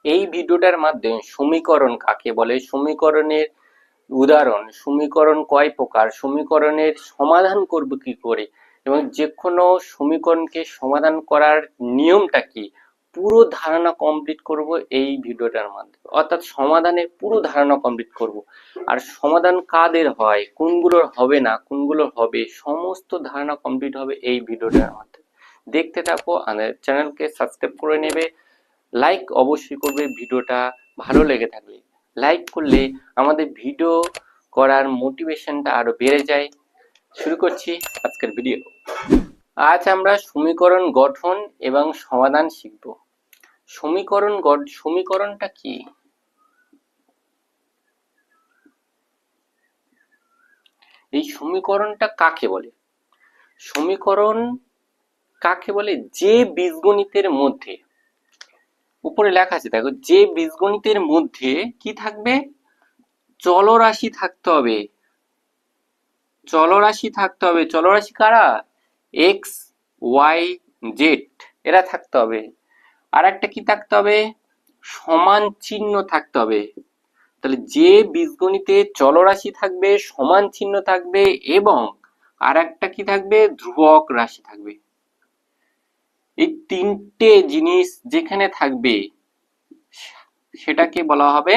এই ভিডিওটার মাধ্যমে সমীকরণ কাকে বলে, সমীকরণের উদাহরণ, সমীকরণ কয় প্রকার, সমীকরণের সমাধান করব কি করে, এবং যে কোনো সমীকরণকে সমাধান করার নিয়মটা কি, পুরো ধারণা কমপ্লিট করব এই ভিডিওটার মাধ্যমে। অর্থাৎ সমাধানের পুরো ধারণা কমপ্লিট করব। আর সমাধান কাদের হয়, কোনগুলোর হবে না, কোনগুলোর হবে, সমস্ত ধারণা কমপ্লিট হবে এই ভিডিওটার মাধ্যমে। দেখতে থাকো, আমাদের চ্যানেলকে সাবস্ক্রাইব করে নেবে, লাইক অবশ্যই করবে। ভিডিওটা ভালো লেগে থাকলে লাইক করলে আমাদের ভিডিও করার মোটিভেশনটা আরো বেড়ে যায়। শুরু করছি আজকের ভিডিও। আজ আমরা সমীকরণ গঠন এবং সমাধান শিখব। সমীকরণটা কি? এই সমীকরণটা কাকে বলে? সমীকরণ কাকে বলে? যে বীজগণিতের মধ্যে, উপরে লেখা আছে দেখো, যে বীজগণিতের মধ্যে কি থাকবে? চলরাশি থাকতে হবে। চলরাশি থাকতে হবে। চলরাশি কারা? এক্স, ওয়াই, জেড, এরা থাকতে হবে। আর একটা কি থাকতে হবে? সমান চিহ্ন থাকতে হবে। তাহলে যে বীজগণিতে চলরাশি থাকবে, সমান চিহ্ন থাকবে, এবং আর একটা কি থাকবে? ধ্রুবক রাশি থাকবে। এই তিনটে জিনিস যেখানে থাকবে সেটাকে বলা হবে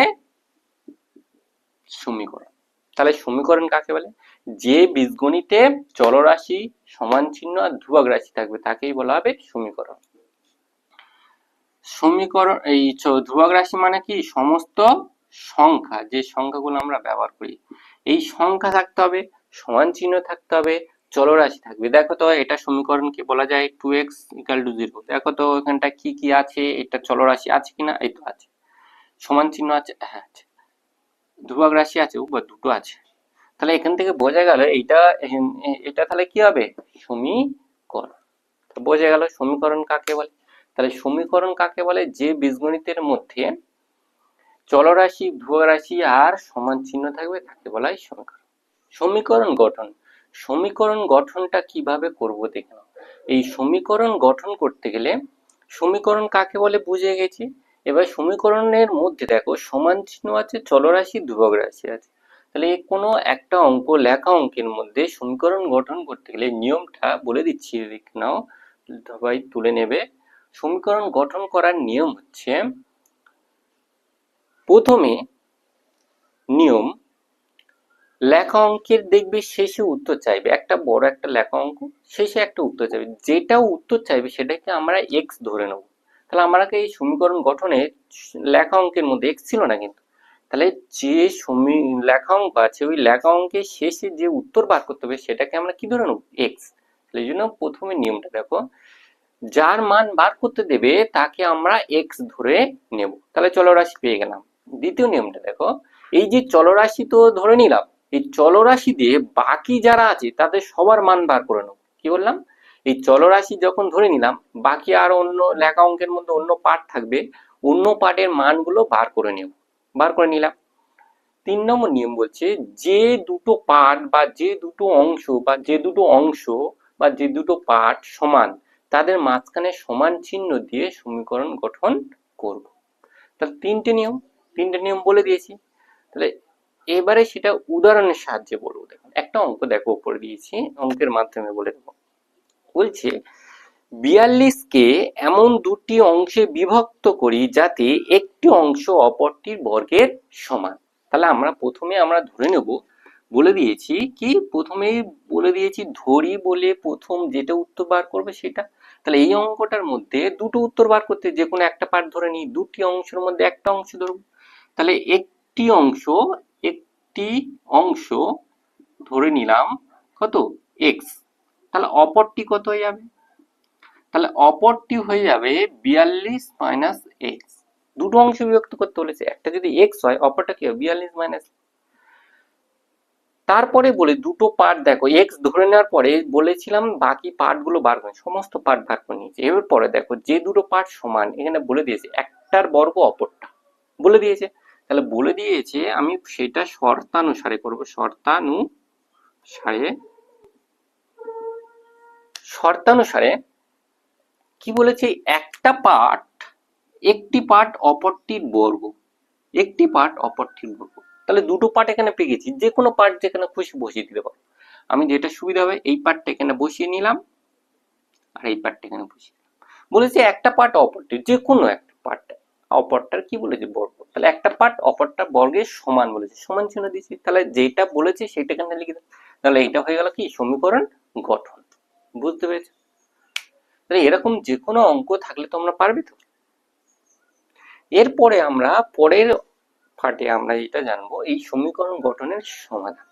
সমীকরণ। তাহলে সমীকরণ কাকে বলে? যে বীজগণিতে চলরাশি, সমান চিহ্ন আর ধ্রুবক রাশি থাকবে তাকেই বলা হবে সমীকরণ। সমীকরণ এই ধ্রুবক রাশি মানে কি? সমস্ত সংখ্যা, যে সংখ্যাগুলো আমরা ব্যবহার করি, এই সংখ্যা থাকতে হবে, সমান চিহ্ন থাকতে হবে, চলরাশি থাকবে। দেখো তো এটা সমীকরণকে বলা যায় 2x = 0। দেখো তো এখানটা কি কি আছে, এটা চলরাশি আছে কিনা? এই তো আছে। সমান চিহ্ন আছে, হ্যাঁ আছে। ধ্রুবক রাশি আছে, উপর দুটো আছে। তাহলে এখান থেকে বোঝা গেল এটা তাহলে কি হবে? সমীকরণ। বোঝা গেল সমীকরণ কাকে বলে। তাহলে সমীকরণ কাকে বলে? যে বীজগণিতের মধ্যে চলরাশি, ধ্রুবক রাশি আর সমান চিহ্ন থাকবে তাকে বলা হয় সমীকরণ। সমীকরণ গঠন। সমীকরণ গঠনটা কিভাবে করব দেখে নাও। এই সমীকরণ গঠন করতে গেলে সমীকরণ কাকে বলে বুঝে গেছি। এবার সমীকরণের মধ্যে দেখো সমান চিহ্ন আছে, চলরাশি, ধ্রুবক রাশি আছে। তাহলে কোনো একটা অঙ্ক, লেখা অঙ্কের মধ্যে সমীকরণ গঠন করতে গেলে নিয়মটা বলে দিচ্ছি, দেখে নাও, সবাই তুলে নেবে। সমীকরণ গঠন করার নিয়ম হচ্ছে, প্রথমে নিয়ম, লেখা অঙ্কের দেখবে শেষে উত্তর চাইবে, একটা বড় একটা লেখা অঙ্ক, শেষে একটা উত্তর চাইবে, যেটা উত্তর চাইবে সেটাকে আমরা এক্স ধরে নেব। তাহলে আমাকে এই সমীকরণ গঠনে লেখা অঙ্কের মধ্যে এক্স ছিল না কিন্তু, তাহলে যে লেখা অঙ্ক আছে ওই লেখা অঙ্কের শেষে যে উত্তর বার করতে হবে সেটাকে আমরা কি ধরে নেব? এক্স। তাহলে এই জন্য প্রথমে নিয়মটা দেখো, যার মান বার করতে দেবে তাকে আমরা এক্স ধরে নেব। তাহলে চলরাশি পেয়ে গেলাম। দ্বিতীয় নিয়মটা দেখো, এই যে চলরাশি তো ধরে নিলাম, এই চলরাশি দিয়ে বাকি যারা আছে তাদের সবার মান বার করে নেব। কি বললাম? এই চলরাশি যখন ধরে নিলাম, বাকি আর অন্য লেখা অঙ্কের মধ্যে অন্য পার্ট থাকবে, অন্য পার্টের মানগুলো বার করে নেব, বার করে নিলাম। 3 নম্বর নিয়ম বলছে, যে দুটো পার্ট বা যে দুটো অংশ বা যে দুটো অংশ বা যে দুটো পার্ট সমান, তাদের মাঝখানে সমান চিহ্ন দিয়ে সমীকরণ গঠন করব। তাহলে তিনটে নিয়ম বলে দিয়েছি। তাহলে এবারে সেটা উদাহরণের সাহায্যে বলবো। দেখুন একটা অঙ্ক দেখো, উপরে দিয়েছি, অঙ্কের মাধ্যমে বলে দেবো। বলছে 42 কে এমন দুটি অংশে বিভক্ত করি যাতে একটি অংশ অপরটির বর্গের সমান। তাহলে আমরা প্রথমে ধরে নেব, বলে দিয়েছি কি, প্রথমেই বলে দিয়েছি ধরি বলে প্রথম যেটা উত্তর বার করবে সেটা। তাহলে এই অঙ্কটার মধ্যে দুটো উত্তর বার করতে যে কোনো একটা পার্ট ধরে নিই, দুটি অংশের মধ্যে একটা অংশ ধরব। তাহলে একটি অংশ ধরে নিলাম কত? এক্স। তাহলে অপরটি কত হয়ে যাবে? তাহলে অপরটি হয়ে যাবে 42 মাইনাস এক্স। দুটো অংশ বিভক্ত করতে বলেছে, একটা যদি এক্স হয় অপরটা কি হবে? 42 মাইনাস। তারপরে বলে দুটো পার্ট দেখো, এক্স ধরে নেওয়ার পরে বলেছিলাম বাকি পার্ট গুলো বার করে, সমস্ত পার্ট বার করে নিয়েছে। এবার পরে দেখো যে দুটো পার্ট সমান, এখানে বলে দিয়েছে একটার বর্গ অপরটা বলে দিয়েছে। তাহলে বলে দিয়েছে, আমি সেটা শর্তানুসারে করবো। শর্তানুসারে কি বলেছে? একটা পার্ট একটি পার্ট অপরটির বর্গ, একটি পার্ট অপরটির বর্গ, তাহলে দুটো পার্ট এখানে পেয়ে গেছি, যে কোনো পার্ট যেখানে খুশি বসিয়ে দিতে পারো। আমি যেটা সুবিধা হবে এই পার্টটা এখানে বসিয়ে নিলাম আর এই পার্টটা এখানে বসিয়ে দিলাম। বলেছে একটা পার্ট অপরটির, যে কোনো একটা পার্ট অপরটার কি বলেছে বর্গ, তাহলে একটা পার্ট অপরটা বর্গের সমান বলেছে, সমান চিহ্ন দিয়েছি, তাহলে যেটা বলেছে সেটা এখানে লিখে দাও। তাহলে এইটা হয়ে গেল কি সমীকরণ গঠন। বুঝতে পেরেছো? তাহলে এরকম যে কোনো অঙ্ক থাকলে তোমরা পারবে তো। এরপরে আমরা পরের পার্টে আমরা এটা জানবো এই সমীকরণ গঠনের সমাধান।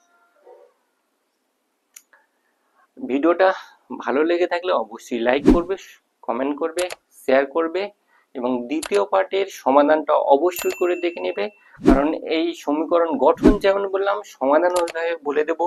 ভিডিওটা ভালো লেগে থাকলে অবশ্যই লাইক করবে, কমেন্ট করবে, শেয়ার করবে এবং দ্বিতীয় পার্টের সমাধানটা অবশ্যই করে দেখে নেবে, কারণ এই সমীকরণ গঠন যেমন বললাম সমাধান ওইভাবে বলে দেব